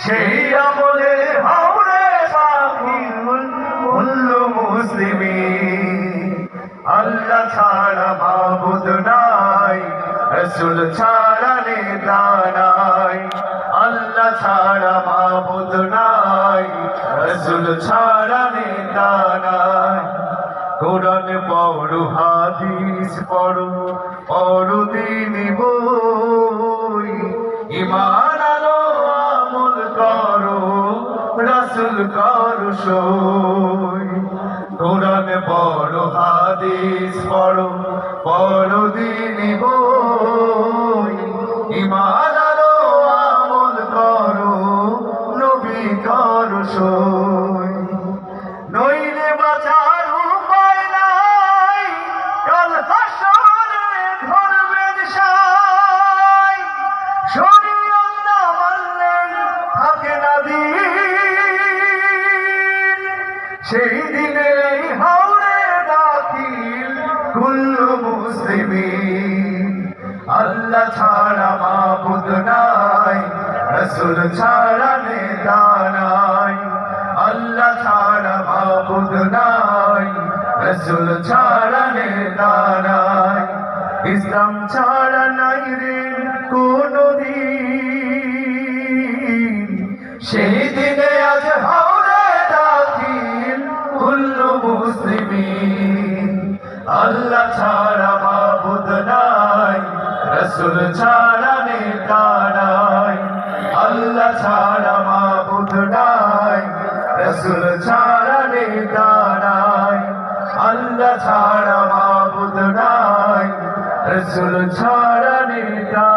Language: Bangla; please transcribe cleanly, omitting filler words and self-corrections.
সেই আমলে হাওরে পাখি মূল্য মুসলিমিন। আল্লাহ ছাড়া মাবুদ নাই, রাসূল ছাড়া নেতা নাই। আল্লাহ ছাড়া মাবুদ নাই, রাসূল ছাড়া নেতা নাই। কোরআন পড়ো, হাদিস পড়ো, পড়ো দ্বীনি বই। ঈমান আনো, আমল করো, রাসূল করো সই। কোরআন পড়ো, হাদিস পড়ো, পড়ো দ্বীনি বই। ঈমান আনো, আমল করো, নবী করো সই। নইলে বাঁচার উপায় নাই, কাল হাসরে ধরবেন সাই। শরীয়ত না মানলে থাকে না দিন, সেই দিনে এই হাওরে দাখিল কুল্লু মুসলিমিন। আল্লাহ ছাড়া মাবুদ নাই, রাসূল ছাড়া নেতা নাই। আল্লাহ ছাড়া মাবুদ নাই, রাসূল ছাড়া নেতা নাই। ইসলাম ছাড়া নাই রে কোনো দিন, সেই দিনে আজ হাওরে দাখিল কুল্লু মুসলিমিন। আল্লাহ ছাড়া মাবুদ নাই, রাসূল ছাড়া নেতা নাই। আল্লাহ ছাড়া মাবুদ নাই, রাসূল ছাড়া নেতা নাই। আল্লাহ ছাড়া মাবুদ নাই, রাসূল ছাড়া নেতা